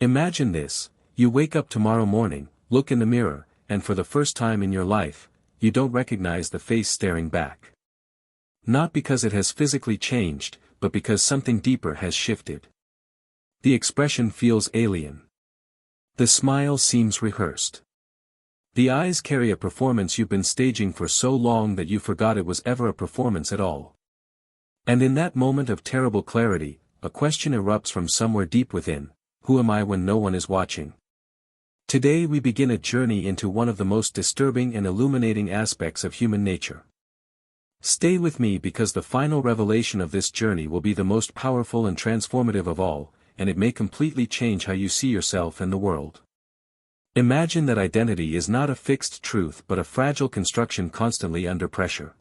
Imagine this: you wake up tomorrow morning, look in the mirror, and for the first time in your life, you don't recognize the face staring back. Not because it has physically changed, but because something deeper has shifted. The expression feels alien. The smile seems rehearsed. The eyes carry a performance you've been staging for so long that you forgot it was ever a performance at all. And in that moment of terrible clarity, a question erupts from somewhere deep within: who am I when no one is watching? Today we begin a journey into one of the most disturbing and illuminating aspects of human nature. Stay with me because the final revelation of this journey will be the most powerful and transformative of all, and it may completely change how you see yourself and the world. Imagine that identity is not a fixed truth but a fragile construction constantly under pressure.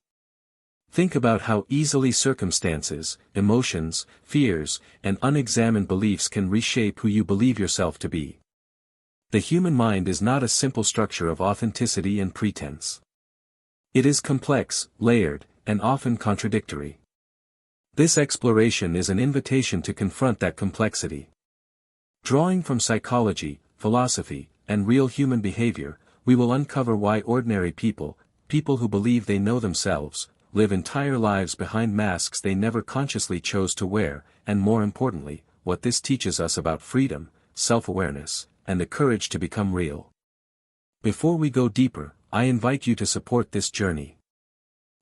Think about how easily circumstances, emotions, fears, and unexamined beliefs can reshape who you believe yourself to be. The human mind is not a simple structure of authenticity and pretense. It is complex, layered, and often contradictory. This exploration is an invitation to confront that complexity. Drawing from psychology, philosophy, and real human behavior, we will uncover why ordinary people who believe they know themselves, live entire lives behind masks they never consciously chose to wear, and more importantly, what this teaches us about freedom, self-awareness, and the courage to become real. Before we go deeper, I invite you to support this journey.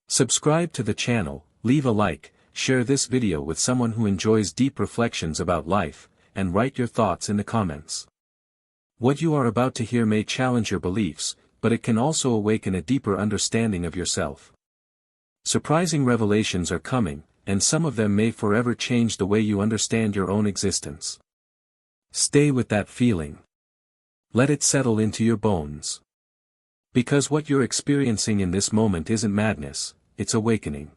Subscribe to the channel, leave a like, share this video with someone who enjoys deep reflections about life, and write your thoughts in the comments. What you are about to hear may challenge your beliefs, but it can also awaken a deeper understanding of yourself. Surprising revelations are coming, and some of them may forever change the way you understand your own existence. Stay with that feeling. Let it settle into your bones. Because what you're experiencing in this moment isn't madness, it's awakening.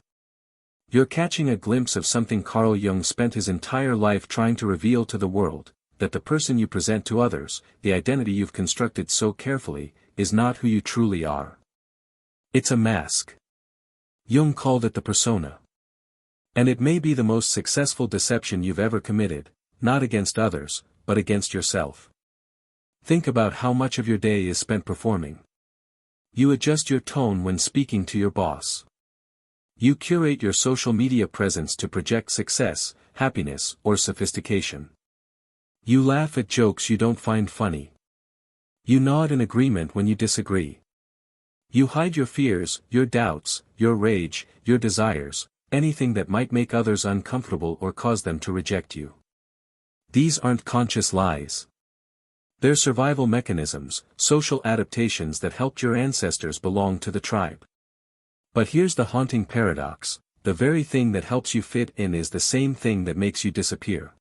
You're catching a glimpse of something Carl Jung spent his entire life trying to reveal to the world: that the person you present to others, the identity you've constructed so carefully, is not who you truly are. It's a mask. Jung called it the persona. And it may be the most successful deception you've ever committed, not against others, but against yourself. Think about how much of your day is spent performing. You adjust your tone when speaking to your boss. You curate your social media presence to project success, happiness, or sophistication. You laugh at jokes you don't find funny. You nod in agreement when you disagree. You hide your fears, your doubts, your rage, your desires, anything that might make others uncomfortable or cause them to reject you. These aren't conscious lies. They're survival mechanisms, social adaptations that helped your ancestors belong to the tribe. But here's the haunting paradox: the very thing that helps you fit in is the same thing that makes you disappear.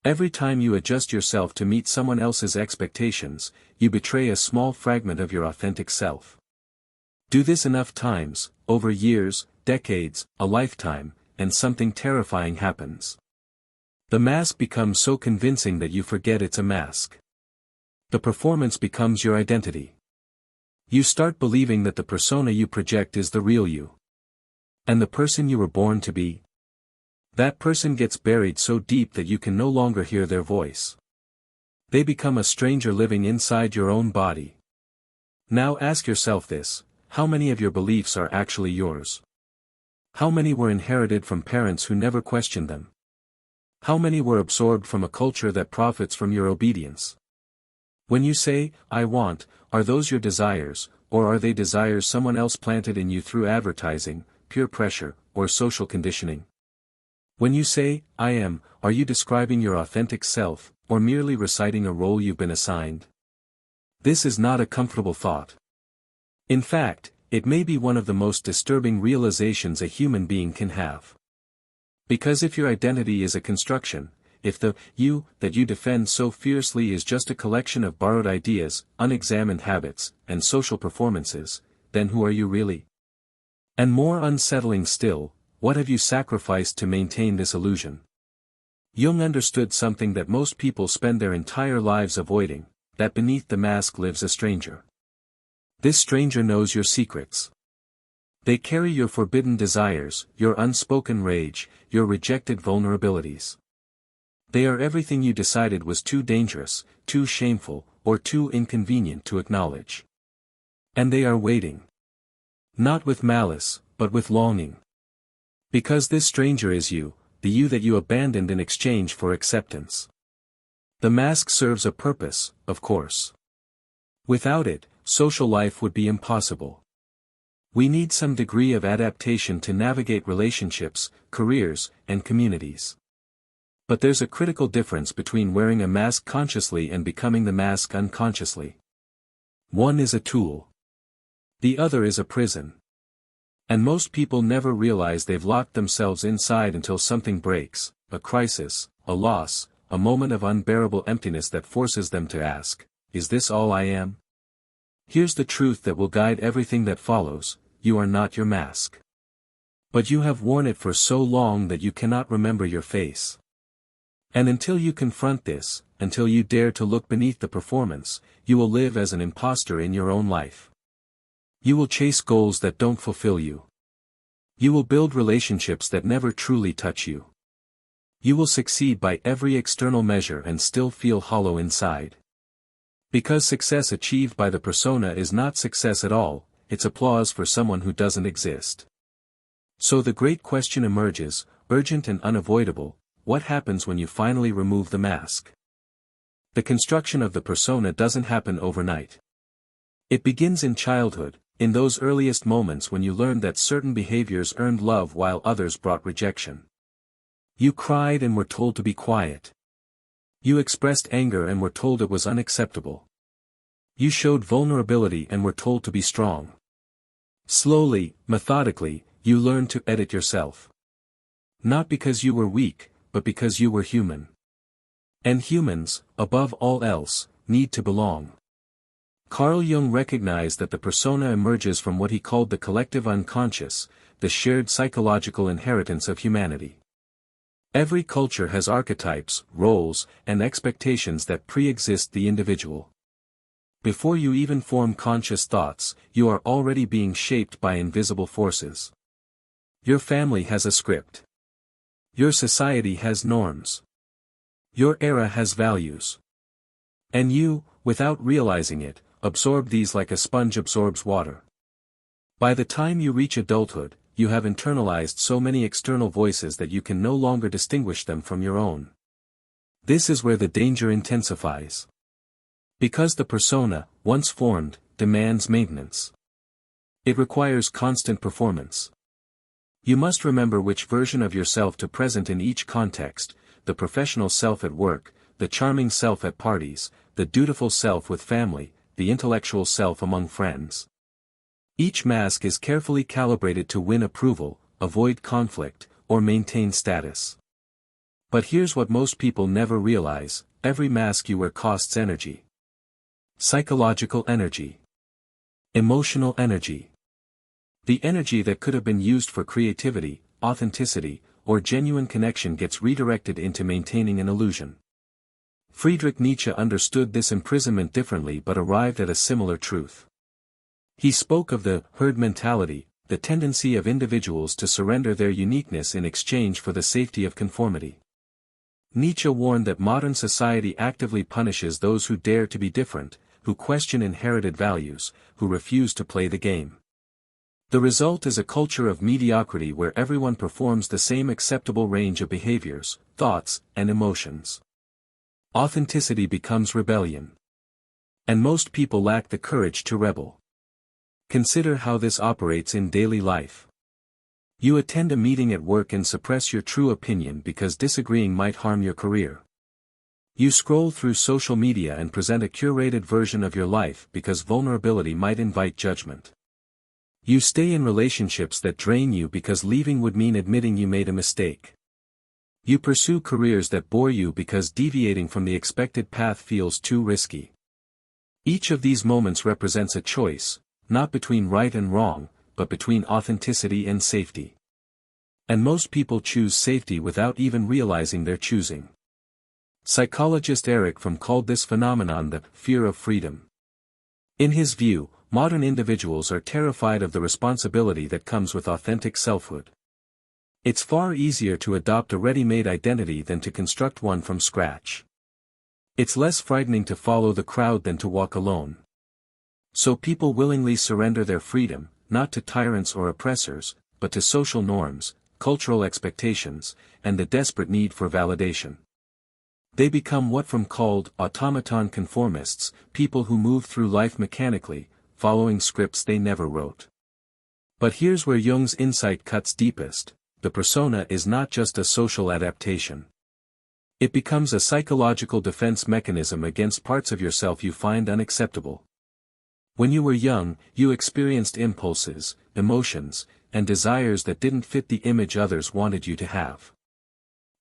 Every time you adjust yourself to meet someone else's expectations, you betray a small fragment of your authentic self. Do this enough times, over years, decades, a lifetime, and something terrifying happens. The mask becomes so convincing that you forget it's a mask. The performance becomes your identity. You start believing that the persona you project is the real you. And the person you were born to be? That person gets buried so deep that you can no longer hear their voice. They become a stranger living inside your own body. Now ask yourself this: how many of your beliefs are actually yours? How many were inherited from parents who never questioned them? How many were absorbed from a culture that profits from your obedience? When you say, "I want," are those your desires, or are they desires someone else planted in you through advertising, peer pressure, or social conditioning? When you say, "I am," are you describing your authentic self, or merely reciting a role you've been assigned? This is not a comfortable thought. In fact, it may be one of the most disturbing realizations a human being can have. Because if your identity is a construction, if the you that you defend so fiercely is just a collection of borrowed ideas, unexamined habits, and social performances, then who are you really? And more unsettling still, what have you sacrificed to maintain this illusion? Jung understood something that most people spend their entire lives avoiding: that beneath the mask lives a stranger. This stranger knows your secrets. They carry your forbidden desires, your unspoken rage, your rejected vulnerabilities. They are everything you decided was too dangerous, too shameful, or too inconvenient to acknowledge. And they are waiting. Not with malice, but with longing. Because this stranger is you, the you that you abandoned in exchange for acceptance. The mask serves a purpose, of course. Without it, social life would be impossible. We need some degree of adaptation to navigate relationships, careers, and communities. But there's a critical difference between wearing a mask consciously and becoming the mask unconsciously. One is a tool. The other is a prison. And most people never realize they've locked themselves inside until something breaks, a crisis, a loss, a moment of unbearable emptiness that forces them to ask, is this all I am? Here's the truth that will guide everything that follows: you are not your mask. But you have worn it for so long that you cannot remember your face. And until you confront this, until you dare to look beneath the performance, you will live as an imposter in your own life. You will chase goals that don't fulfill you. You will build relationships that never truly touch you. You will succeed by every external measure and still feel hollow inside. Because success achieved by the persona is not success at all, it's applause for someone who doesn't exist. So the great question emerges, urgent and unavoidable: what happens when you finally remove the mask? The construction of the persona doesn't happen overnight. It begins in childhood, in those earliest moments when you learned that certain behaviors earned love while others brought rejection. You cried and were told to be quiet. You expressed anger and were told it was unacceptable. You showed vulnerability and were told to be strong. Slowly, methodically, you learned to edit yourself. Not because you were weak, but because you were human. And humans, above all else, need to belong. Carl Jung recognized that the persona emerges from what he called the collective unconscious, the shared psychological inheritance of humanity. Every culture has archetypes, roles, and expectations that pre-exist the individual. Before you even form conscious thoughts, you are already being shaped by invisible forces. Your family has a script. Your society has norms. Your era has values. And you, without realizing it, absorb these like a sponge absorbs water. By the time you reach adulthood, you have internalized so many external voices that you can no longer distinguish them from your own. This is where the danger intensifies. Because the persona, once formed, demands maintenance. It requires constant performance. You must remember which version of yourself to present in each context: the professional self at work, the charming self at parties, the dutiful self with family, the intellectual self among friends. Each mask is carefully calibrated to win approval, avoid conflict, or maintain status. But here's what most people never realize: every mask you wear costs energy. Psychological energy. Emotional energy. The energy that could have been used for creativity, authenticity, or genuine connection gets redirected into maintaining an illusion. Friedrich Nietzsche understood this imprisonment differently but arrived at a similar truth. He spoke of the herd mentality, the tendency of individuals to surrender their uniqueness in exchange for the safety of conformity. Nietzsche warned that modern society actively punishes those who dare to be different, who question inherited values, who refuse to play the game. The result is a culture of mediocrity where everyone performs the same acceptable range of behaviors, thoughts, and emotions. Authenticity becomes rebellion. And most people lack the courage to rebel. Consider how this operates in daily life. You attend a meeting at work and suppress your true opinion because disagreeing might harm your career. You scroll through social media and present a curated version of your life because vulnerability might invite judgment. You stay in relationships that drain you because leaving would mean admitting you made a mistake. You pursue careers that bore you because deviating from the expected path feels too risky. Each of these moments represents a choice, not between right and wrong, but between authenticity and safety. And most people choose safety without even realizing they're choosing. Psychologist Eric Fromm called this phenomenon the fear of freedom. In his view, modern individuals are terrified of the responsibility that comes with authentic selfhood. It's far easier to adopt a ready-made identity than to construct one from scratch. It's less frightening to follow the crowd than to walk alone. So people willingly surrender their freedom, not to tyrants or oppressors, but to social norms, cultural expectations, and the desperate need for validation. They become what from called automaton conformists, people who move through life mechanically, following scripts they never wrote. But here's where Jung's insight cuts deepest: the persona is not just a social adaptation. It becomes a psychological defense mechanism against parts of yourself you find unacceptable. When you were young, you experienced impulses, emotions, and desires that didn't fit the image others wanted you to have.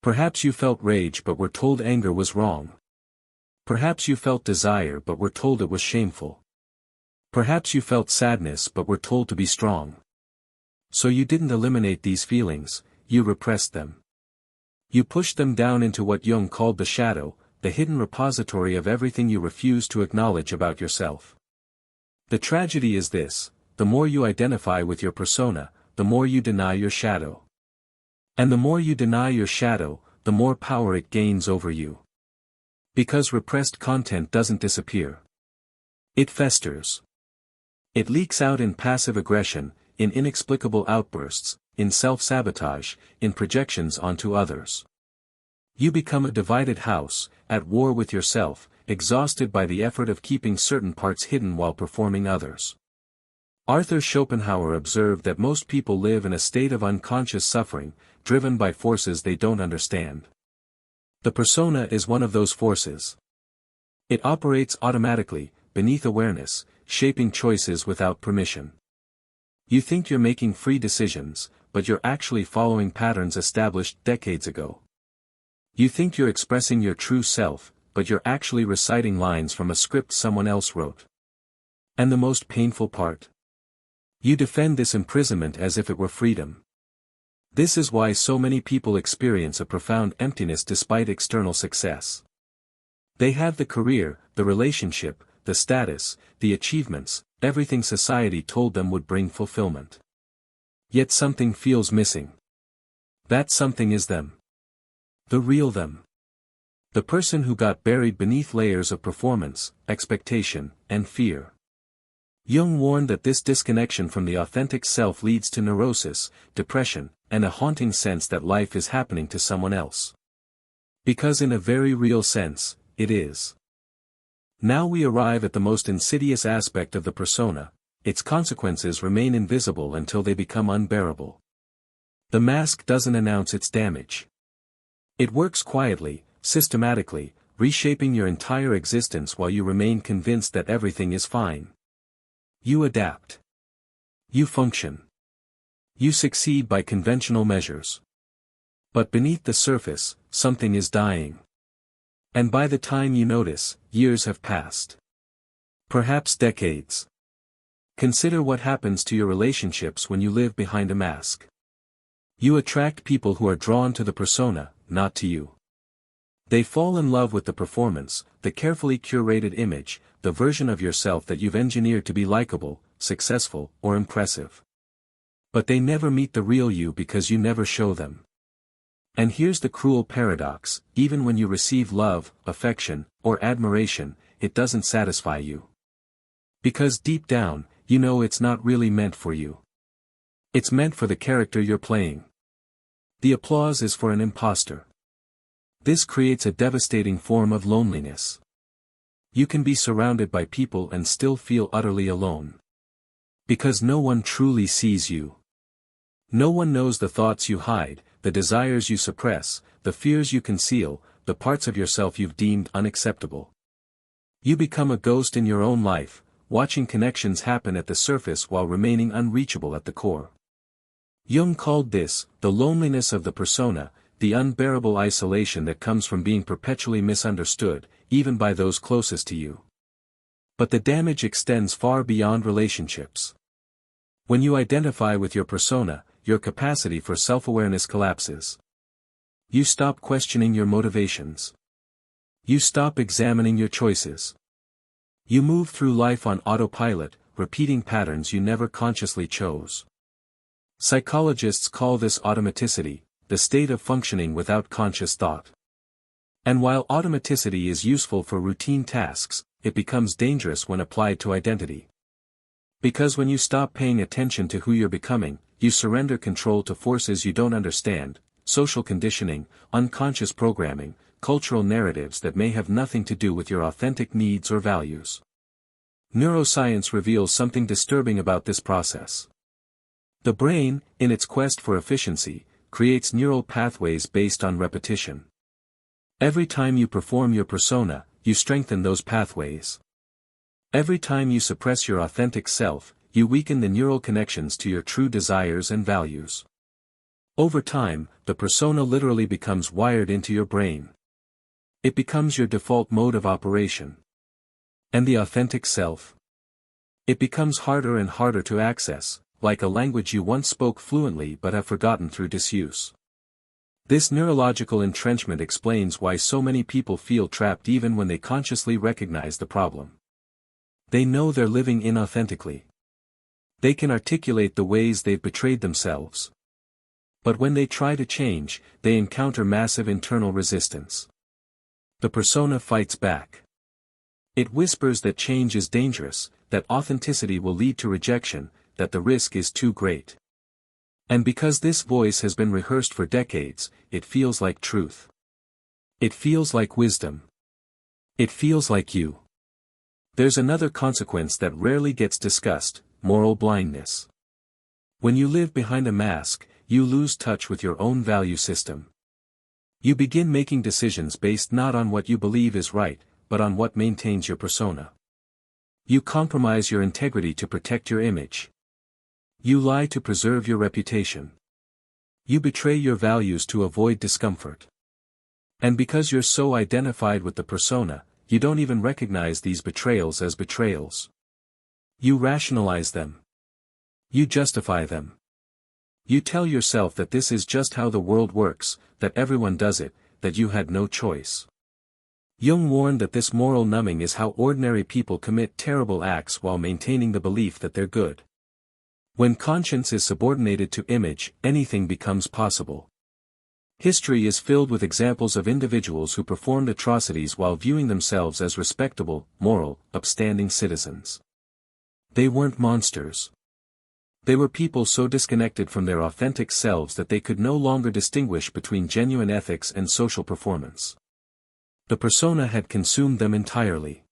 Perhaps you felt rage but were told anger was wrong. Perhaps you felt desire but were told it was shameful. Perhaps you felt sadness but were told to be strong. So you didn't eliminate these feelings, you repressed them. You pushed them down into what Jung called the shadow, the hidden repository of everything you refused to acknowledge about yourself. The tragedy is this: the more you identify with your persona, the more you deny your shadow. And the more you deny your shadow, the more power it gains over you. Because repressed content doesn't disappear. It festers. It leaks out in passive aggression, in inexplicable outbursts, in self-sabotage, in projections onto others. You become a divided house, at war with yourself, exhausted by the effort of keeping certain parts hidden while performing others. Arthur Schopenhauer observed that most people live in a state of unconscious suffering, driven by forces they don't understand. The persona is one of those forces. It operates automatically, beneath awareness, shaping choices without permission. You think you're making free decisions, but you're actually following patterns established decades ago. You think you're expressing your true self, but you're actually reciting lines from a script someone else wrote. And the most painful part? You defend this imprisonment as if it were freedom. This is why so many people experience a profound emptiness despite external success. They have the career, the relationship, the status, the achievements, everything society told them would bring fulfillment. Yet something feels missing. That something is them. The real them. The person who got buried beneath layers of performance, expectation, and fear. Jung warned that this disconnection from the authentic self leads to neurosis, depression, and a haunting sense that life is happening to someone else. Because in a very real sense, it is. Now we arrive at the most insidious aspect of the persona: its consequences remain invisible until they become unbearable. The mask doesn't announce its damage. It works quietly, systematically, reshaping your entire existence while you remain convinced that everything is fine. You adapt. You function. You succeed by conventional measures. But beneath the surface, something is dying. And by the time you notice, years have passed. Perhaps decades. Consider what happens to your relationships when you live behind a mask. You attract people who are drawn to the persona, not to you. They fall in love with the performance, the carefully curated image, the version of yourself that you've engineered to be likable, successful, or impressive. But they never meet the real you because you never show them. And here's the cruel paradox: even when you receive love, affection, or admiration, it doesn't satisfy you. Because deep down, you know it's not really meant for you. It's meant for the character you're playing. The applause is for an imposter. This creates a devastating form of loneliness. You can be surrounded by people and still feel utterly alone. Because no one truly sees you. No one knows the thoughts you hide, the desires you suppress, the fears you conceal, the parts of yourself you've deemed unacceptable. You become a ghost in your own life, watching connections happen at the surface while remaining unreachable at the core. Jung called this the loneliness of the persona, the unbearable isolation that comes from being perpetually misunderstood, even by those closest to you. But the damage extends far beyond relationships. When you identify with your persona, your capacity for self-awareness collapses. You stop questioning your motivations. You stop examining your choices. You move through life on autopilot, repeating patterns you never consciously chose. Psychologists call this automaticity, the state of functioning without conscious thought. And while automaticity is useful for routine tasks, it becomes dangerous when applied to identity. Because when you stop paying attention to who you're becoming, you surrender control to forces you don't understand, social conditioning, unconscious programming, cultural narratives that may have nothing to do with your authentic needs or values. Neuroscience reveals something disturbing about this process. The brain, in its quest for efficiency, creates neural pathways based on repetition. Every time you perform your persona, you strengthen those pathways. Every time you suppress your authentic self, you weaken the neural connections to your true desires and values. Over time, the persona literally becomes wired into your brain. It becomes your default mode of operation. And the authentic self? It becomes harder and harder to access, like a language you once spoke fluently but have forgotten through disuse. This neurological entrenchment explains why so many people feel trapped even when they consciously recognize the problem. They know they're living inauthentically. They can articulate the ways they've betrayed themselves. But when they try to change, they encounter massive internal resistance. The persona fights back. It whispers that change is dangerous, that authenticity will lead to rejection, that the risk is too great. And because this voice has been rehearsed for decades, it feels like truth. It feels like wisdom. It feels like you. There's another consequence that rarely gets discussed: moral blindness. When you live behind a mask, you lose touch with your own value system. You begin making decisions based not on what you believe is right, but on what maintains your persona. You compromise your integrity to protect your image. You lie to preserve your reputation. You betray your values to avoid discomfort. And because you're so identified with the persona, you don't even recognize these betrayals as betrayals. You rationalize them. You justify them. You tell yourself that this is just how the world works, that everyone does it, that you had no choice. Jung warned that this moral numbing is how ordinary people commit terrible acts while maintaining the belief that they're good. When conscience is subordinated to image, anything becomes possible. History is filled with examples of individuals who performed atrocities while viewing themselves as respectable, moral, upstanding citizens. They weren't monsters. They were people so disconnected from their authentic selves that they could no longer distinguish between genuine ethics and social performance. The persona had consumed them entirely.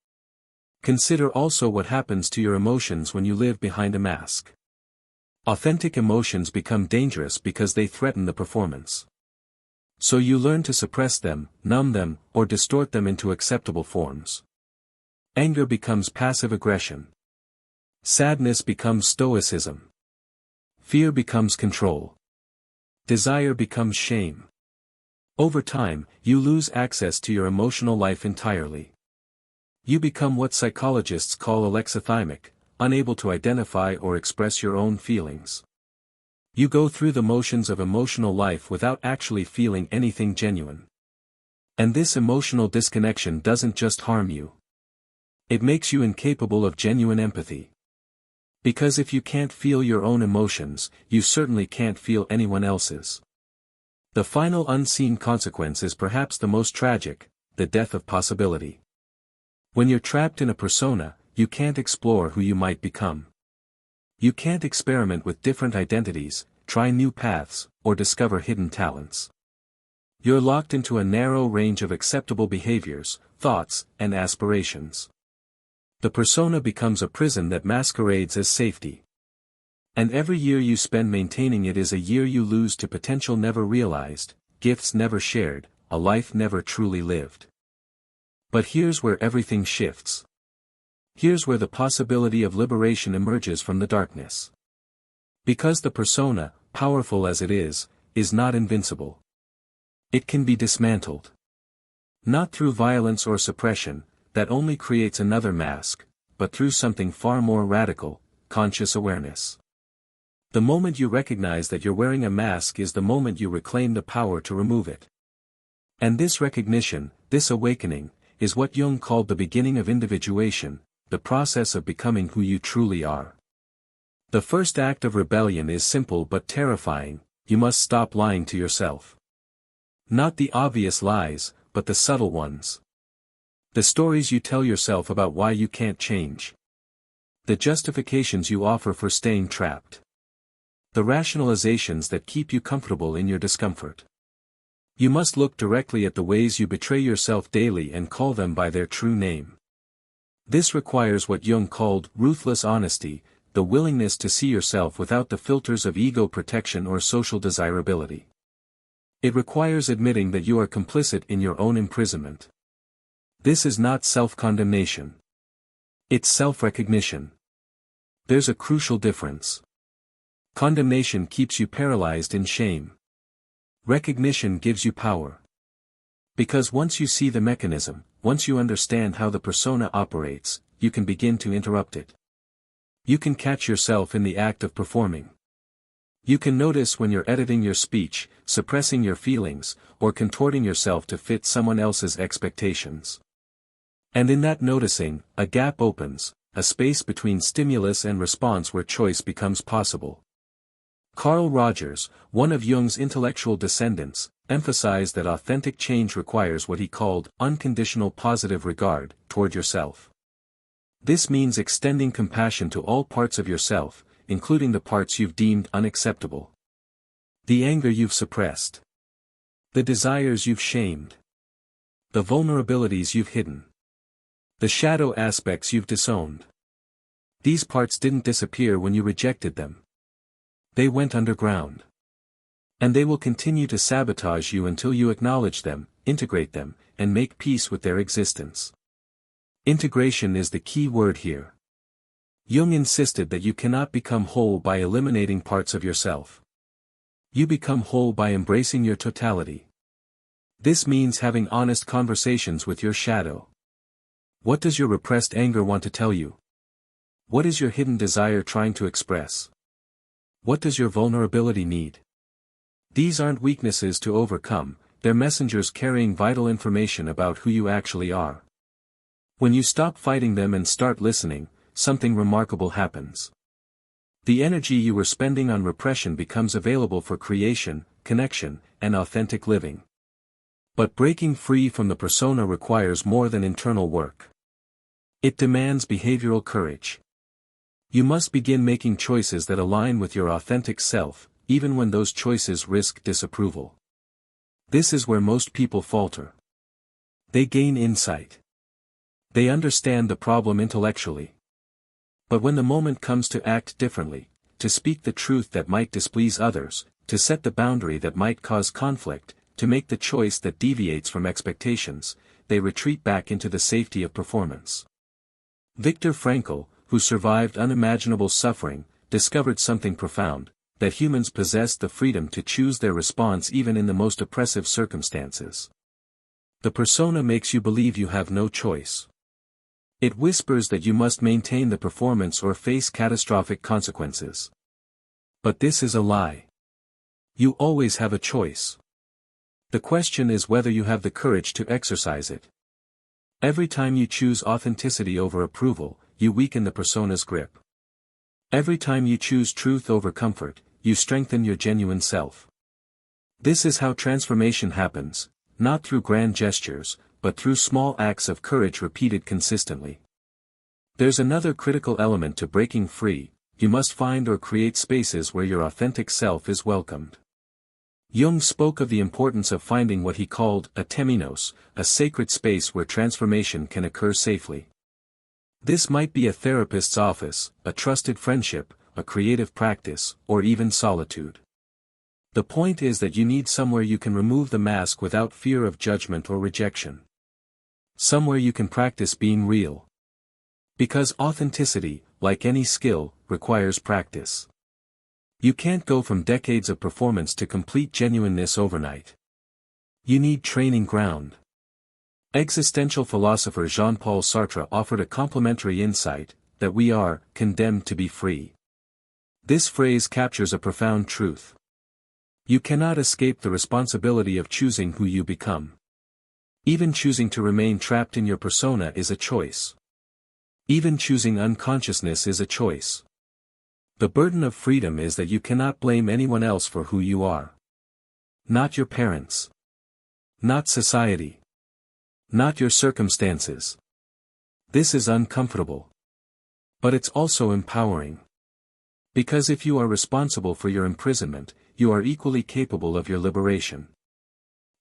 Consider also what happens to your emotions when you live behind a mask. Authentic emotions become dangerous because they threaten the performance. So you learn to suppress them, numb them, or distort them into acceptable forms. Anger becomes passive aggression. Sadness becomes stoicism. Fear becomes control. Desire becomes shame. Over time, you lose access to your emotional life entirely. You become what psychologists call alexithymic, unable to identify or express your own feelings. You go through the motions of emotional life without actually feeling anything genuine. And this emotional disconnection doesn't just harm you. It makes you incapable of genuine empathy. Because if you can't feel your own emotions, you certainly can't feel anyone else's. The final unseen consequence is perhaps the most tragic: the death of possibility. When you're trapped in a persona, you can't explore who you might become. You can't experiment with different identities, try new paths, or discover hidden talents. You're locked into a narrow range of acceptable behaviors, thoughts, and aspirations. The persona becomes a prison that masquerades as safety. And every year you spend maintaining it is a year you lose to potential never realized, gifts never shared, a life never truly lived. But here's where everything shifts. Here's where the possibility of liberation emerges from the darkness. Because the persona, powerful as it is not invincible. It can be dismantled. Not through violence or suppression, that only creates another mask, but through something far more radical: conscious awareness. The moment you recognize that you're wearing a mask is the moment you reclaim the power to remove it. And this recognition, this awakening, is what Jung called the beginning of individuation, the process of becoming who you truly are. The first act of rebellion is simple but terrifying: you must stop lying to yourself. Not the obvious lies, but the subtle ones. The stories you tell yourself about why you can't change. The justifications you offer for staying trapped. The rationalizations that keep you comfortable in your discomfort. You must look directly at the ways you betray yourself daily and call them by their true name. This requires what Jung called ruthless honesty, the willingness to see yourself without the filters of ego protection or social desirability. It requires admitting that you are complicit in your own imprisonment. This is not self-condemnation. It's self-recognition. There's a crucial difference. Condemnation keeps you paralyzed in shame. Recognition gives you power. Because once you see the mechanism, once you understand how the persona operates, you can begin to interrupt it. You can catch yourself in the act of performing. You can notice when you're editing your speech, suppressing your feelings, or contorting yourself to fit someone else's expectations. And in that noticing, a gap opens, a space between stimulus and response where choice becomes possible. Carl Rogers, one of Jung's intellectual descendants, emphasized that authentic change requires what he called unconditional positive regard toward yourself. This means extending compassion to all parts of yourself, including the parts you've deemed unacceptable. The anger you've suppressed. The desires you've shamed. The vulnerabilities you've hidden. The shadow aspects you've disowned. These parts didn't disappear when you rejected them. They went underground. And they will continue to sabotage you until you acknowledge them, integrate them, and make peace with their existence. Integration is the key word here. Jung insisted that you cannot become whole by eliminating parts of yourself. You become whole by embracing your totality. This means having honest conversations with your shadow. What does your repressed anger want to tell you? What is your hidden desire trying to express? What does your vulnerability need? These aren't weaknesses to overcome, they're messengers carrying vital information about who you actually are. When you stop fighting them and start listening, something remarkable happens. The energy you were spending on repression becomes available for creation, connection, and authentic living. But breaking free from the persona requires more than internal work. It demands behavioral courage. You must begin making choices that align with your authentic self, even when those choices risk disapproval. This is where most people falter. They gain insight. They understand the problem intellectually. But when the moment comes to act differently, to speak the truth that might displease others, to set the boundary that might cause conflict, to make the choice that deviates from expectations, they retreat back into the safety of performance. Viktor Frankl, who survived unimaginable suffering, discovered something profound, that humans possess the freedom to choose their response even in the most oppressive circumstances. The persona makes you believe you have no choice. It whispers that you must maintain the performance or face catastrophic consequences. But this is a lie. You always have a choice. The question is whether you have the courage to exercise it. Every time you choose authenticity over approval, you weaken the persona's grip. Every time you choose truth over comfort, you strengthen your genuine self. This is how transformation happens, not through grand gestures, but through small acts of courage repeated consistently. There's another critical element to breaking free: you must find or create spaces where your authentic self is welcomed. Jung spoke of the importance of finding what he called a temenos, a sacred space where transformation can occur safely. This might be a therapist's office, a trusted friendship, a creative practice, or even solitude. The point is that you need somewhere you can remove the mask without fear of judgment or rejection. Somewhere you can practice being real. Because authenticity, like any skill, requires practice. You can't go from decades of performance to complete genuineness overnight. You need training ground. Existential philosopher Jean-Paul Sartre offered a complementary insight, that we are condemned to be free. This phrase captures a profound truth. You cannot escape the responsibility of choosing who you become. Even choosing to remain trapped in your persona is a choice. Even choosing unconsciousness is a choice. The burden of freedom is that you cannot blame anyone else for who you are. Not your parents. Not society. Not your circumstances. This is uncomfortable. But it's also empowering. Because if you are responsible for your imprisonment, you are equally capable of your liberation.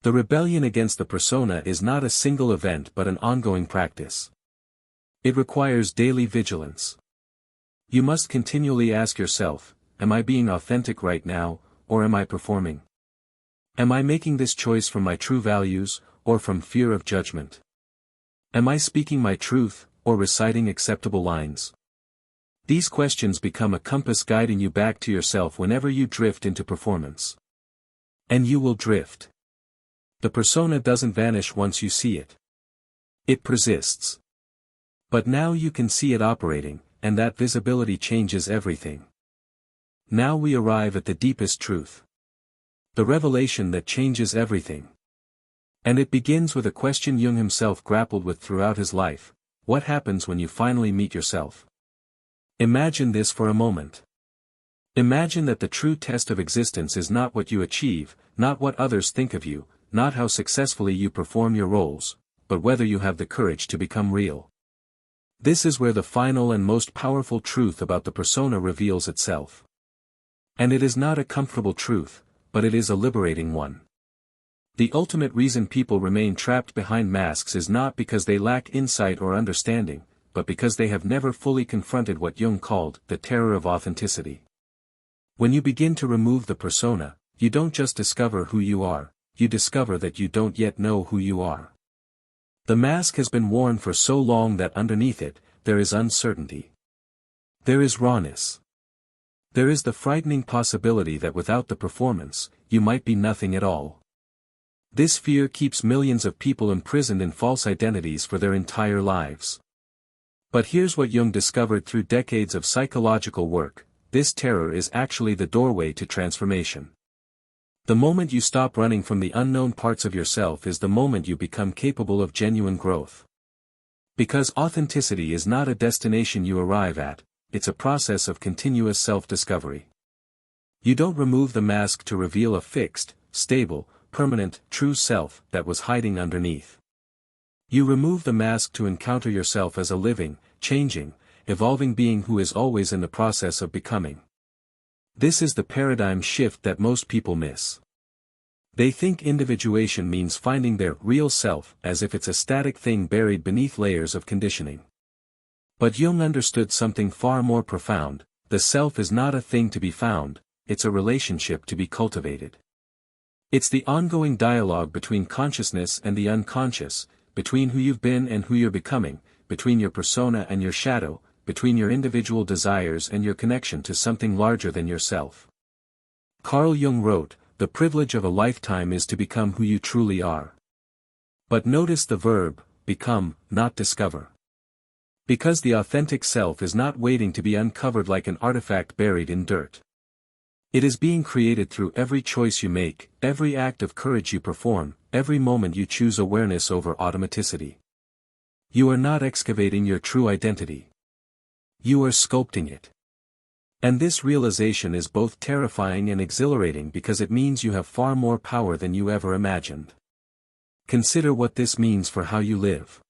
The rebellion against the persona is not a single event but an ongoing practice. It requires daily vigilance. You must continually ask yourself, am I being authentic right now, or am I performing? Am I making this choice from my true values, or from fear of judgment? Am I speaking my truth, or reciting acceptable lines? These questions become a compass guiding you back to yourself whenever you drift into performance. And you will drift. The persona doesn't vanish once you see it. It persists. But now you can see it operating, and that visibility changes everything. Now we arrive at the deepest truth. The revelation that changes everything. And it begins with a question Jung himself grappled with throughout his life: what happens when you finally meet yourself? Imagine this for a moment. Imagine that the true test of existence is not what you achieve, not what others think of you, not how successfully you perform your roles, but whether you have the courage to become real. This is where the final and most powerful truth about the persona reveals itself. And it is not a comfortable truth, but it is a liberating one. The ultimate reason people remain trapped behind masks is not because they lack insight or understanding, but because they have never fully confronted what Jung called the terror of authenticity. When you begin to remove the persona, you don't just discover who you are, you discover that you don't yet know who you are. The mask has been worn for so long that underneath it, there is uncertainty. There is rawness. There is the frightening possibility that without the performance, you might be nothing at all. This fear keeps millions of people imprisoned in false identities for their entire lives. But here's what Jung discovered through decades of psychological work: this terror is actually the doorway to transformation. The moment you stop running from the unknown parts of yourself is the moment you become capable of genuine growth. Because authenticity is not a destination you arrive at, it's a process of continuous self-discovery. You don't remove the mask to reveal a fixed, stable, permanent, true self that was hiding underneath. You remove the mask to encounter yourself as a living, changing, evolving being who is always in the process of becoming. This is the paradigm shift that most people miss. They think individuation means finding their real self as if it's a static thing buried beneath layers of conditioning. But Jung understood something far more profound: the self is not a thing to be found, it's a relationship to be cultivated. It's the ongoing dialogue between consciousness and the unconscious, between who you've been and who you're becoming, between your persona and your shadow, between your individual desires and your connection to something larger than yourself. Carl Jung wrote, "The privilege of a lifetime is to become who you truly are." But notice the verb, become, not discover. Because the authentic self is not waiting to be uncovered like an artifact buried in dirt. It is being created through every choice you make, every act of courage you perform, every moment you choose awareness over automaticity. You are not excavating your true identity. You are sculpting it. And this realization is both terrifying and exhilarating because it means you have far more power than you ever imagined. Consider what this means for how you live.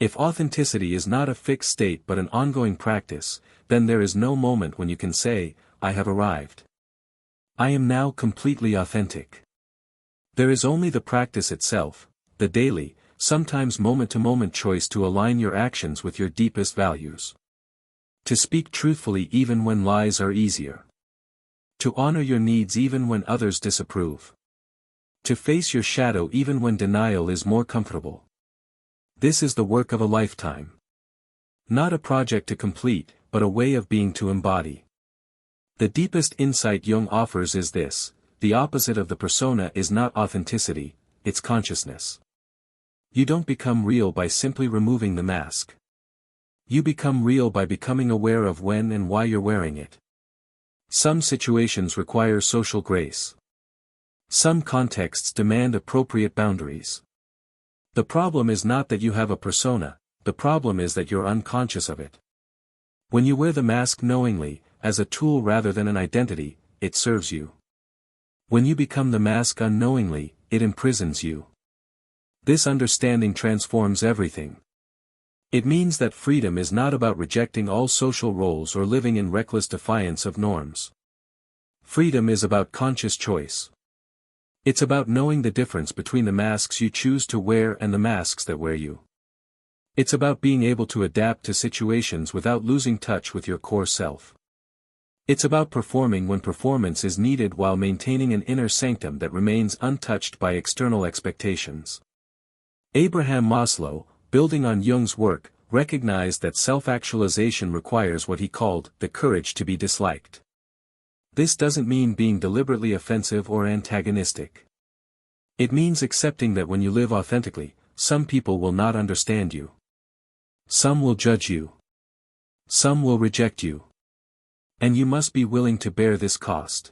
If authenticity is not a fixed state but an ongoing practice, then there is no moment when you can say, "I have arrived. I am now completely authentic." There is only the practice itself, the daily, sometimes moment-to-moment choice to align your actions with your deepest values. To speak truthfully even when lies are easier. To honor your needs even when others disapprove. To face your shadow even when denial is more comfortable. This is the work of a lifetime. Not a project to complete, but a way of being to embody. The deepest insight Jung offers is this: the opposite of the persona is not authenticity, it's consciousness. You don't become real by simply removing the mask. You become real by becoming aware of when and why you're wearing it. Some situations require social grace. Some contexts demand appropriate boundaries. The problem is not that you have a persona, the problem is that you're unconscious of it. When you wear the mask knowingly, as a tool rather than an identity, it serves you. When you become the mask unknowingly, it imprisons you. This understanding transforms everything. It means that freedom is not about rejecting all social roles or living in reckless defiance of norms. Freedom is about conscious choice. It's about knowing the difference between the masks you choose to wear and the masks that wear you. It's about being able to adapt to situations without losing touch with your core self. It's about performing when performance is needed while maintaining an inner sanctum that remains untouched by external expectations. Abraham Maslow, building on Jung's work, recognized that self-actualization requires what he called the courage to be disliked. This doesn't mean being deliberately offensive or antagonistic. It means accepting that when you live authentically, some people will not understand you. Some will judge you. Some will reject you. And you must be willing to bear this cost.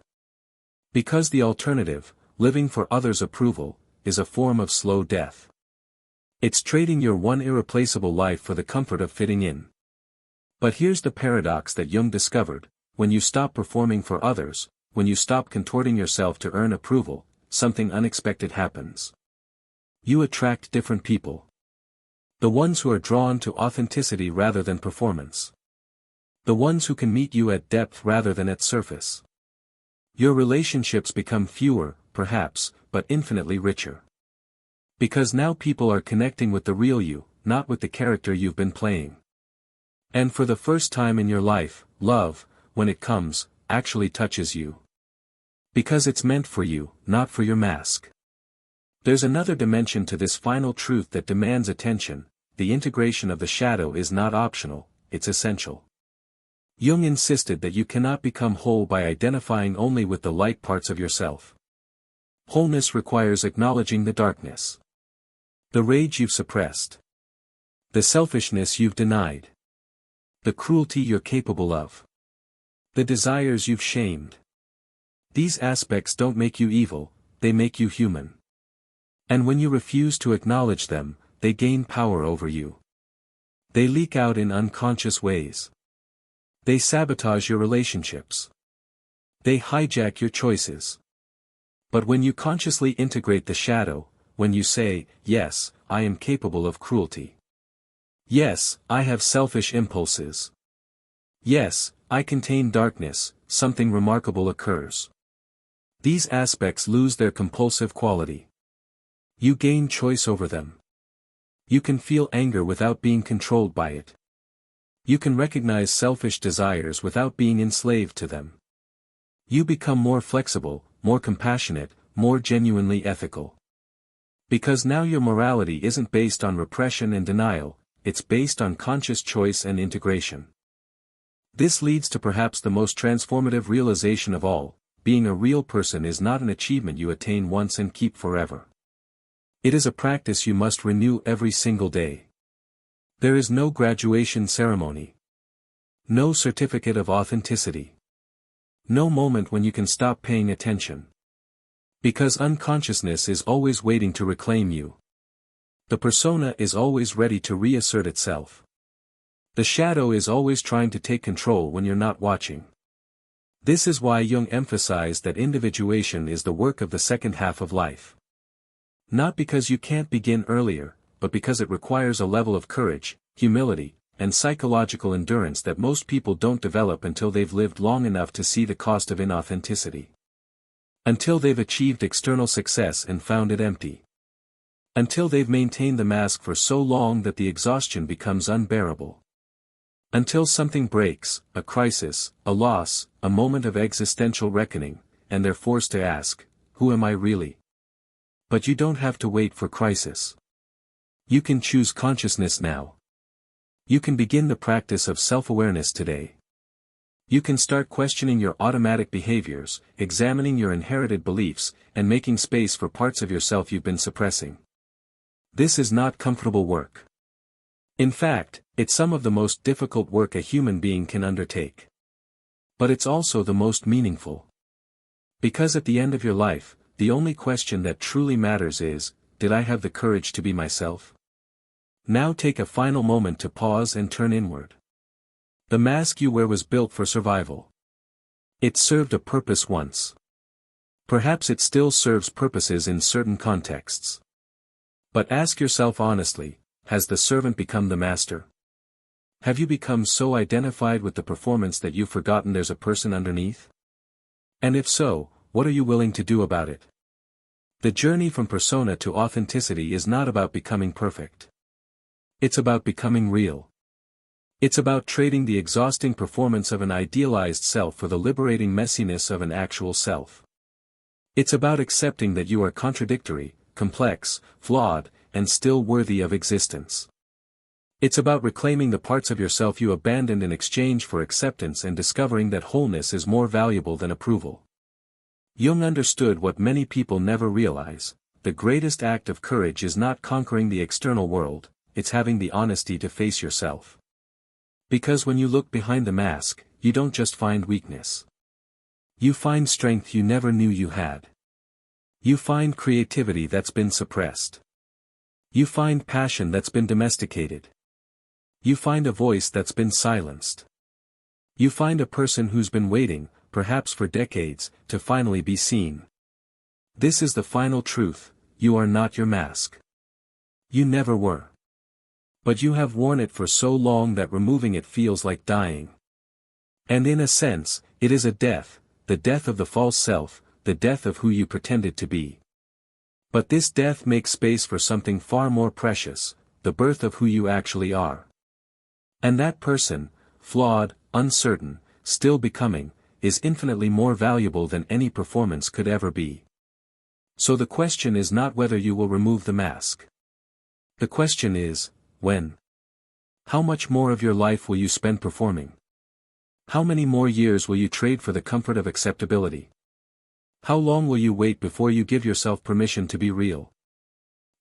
Because the alternative, living for others' approval, is a form of slow death. It's trading your one irreplaceable life for the comfort of fitting in. But here's the paradox that Jung discovered: when you stop performing for others, when you stop contorting yourself to earn approval, something unexpected happens. You attract different people. The ones who are drawn to authenticity rather than performance. The ones who can meet you at depth rather than at surface. Your relationships become fewer, perhaps, but infinitely richer. Because now people are connecting with the real you, not with the character you've been playing. And for the first time in your life, love, when it comes, actually touches you. Because it's meant for you, not for your mask. There's another dimension to this final truth that demands attention: the integration of the shadow is not optional, it's essential. Jung insisted that you cannot become whole by identifying only with the light parts of yourself. Wholeness requires acknowledging the darkness. The rage you've suppressed. The selfishness you've denied. The cruelty you're capable of. The desires you've shamed. These aspects don't make you evil, they make you human. And when you refuse to acknowledge them, they gain power over you. They leak out in unconscious ways. They sabotage your relationships. They hijack your choices. But when you consciously integrate the shadow, when you say, yes, I am capable of cruelty. Yes, I have selfish impulses. Yes, I contain darkness, something remarkable occurs. These aspects lose their compulsive quality. You gain choice over them. You can feel anger without being controlled by it. You can recognize selfish desires without being enslaved to them. You become more flexible, more compassionate, more genuinely ethical. Because now your morality isn't based on repression and denial, it's based on conscious choice and integration. This leads to perhaps the most transformative realization of all: being a real person is not an achievement you attain once and keep forever. It is a practice you must renew every single day. There is no graduation ceremony. No certificate of authenticity. No moment when you can stop paying attention. Because unconsciousness is always waiting to reclaim you. The persona is always ready to reassert itself. The shadow is always trying to take control when you're not watching. This is why Jung emphasized that individuation is the work of the second half of life. Not because you can't begin earlier, but because it requires a level of courage, humility, and psychological endurance that most people don't develop until they've lived long enough to see the cost of inauthenticity. Until they've achieved external success and found it empty. Until they've maintained the mask for so long that the exhaustion becomes unbearable. Until something breaks, a crisis, a loss, a moment of existential reckoning, and they're forced to ask, who am I really? But you don't have to wait for crisis. You can choose consciousness now. You can begin the practice of self-awareness today. You can start questioning your automatic behaviors, examining your inherited beliefs, and making space for parts of yourself you've been suppressing. This is not comfortable work. In fact, it's some of the most difficult work a human being can undertake. But it's also the most meaningful. Because at the end of your life, the only question that truly matters is, did I have the courage to be myself? Now take a final moment to pause and turn inward. The mask you wear was built for survival. It served a purpose once. Perhaps it still serves purposes in certain contexts. But ask yourself honestly, has the servant become the master? Have you become so identified with the performance that you've forgotten there's a person underneath? And if so, what are you willing to do about it? The journey from persona to authenticity is not about becoming perfect. It's about becoming real. It's about trading the exhausting performance of an idealized self for the liberating messiness of an actual self. It's about accepting that you are contradictory, complex, flawed, and still worthy of existence. It's about reclaiming the parts of yourself you abandoned in exchange for acceptance and discovering that wholeness is more valuable than approval. Jung understood what many people never realize: the greatest act of courage is not conquering the external world, it's having the honesty to face yourself. Because when you look behind the mask, you don't just find weakness. You find strength you never knew you had. You find creativity that's been suppressed. You find passion that's been domesticated. You find a voice that's been silenced. You find a person who's been waiting, perhaps for decades, to finally be seen. This is the final truth: you are not your mask. You never were. But you have worn it for so long that removing it feels like dying. And in a sense, it is a death, the death of the false self, the death of who you pretended to be. But this death makes space for something far more precious, the birth of who you actually are. And that person, flawed, uncertain, still becoming, is infinitely more valuable than any performance could ever be. So the question is not whether you will remove the mask. The question is, when? How much more of your life will you spend performing? How many more years will you trade for the comfort of acceptability? How long will you wait before you give yourself permission to be real?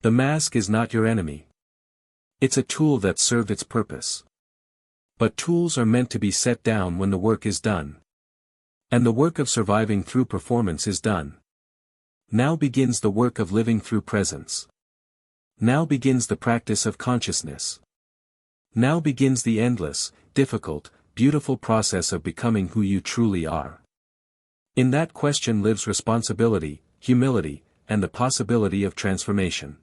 The mask is not your enemy. It's a tool that served its purpose. But tools are meant to be set down when the work is done. And the work of surviving through performance is done. Now begins the work of living through presence. Now begins the practice of consciousness. Now begins the endless, difficult, beautiful process of becoming who you truly are. In that question lives responsibility, humility, and the possibility of transformation.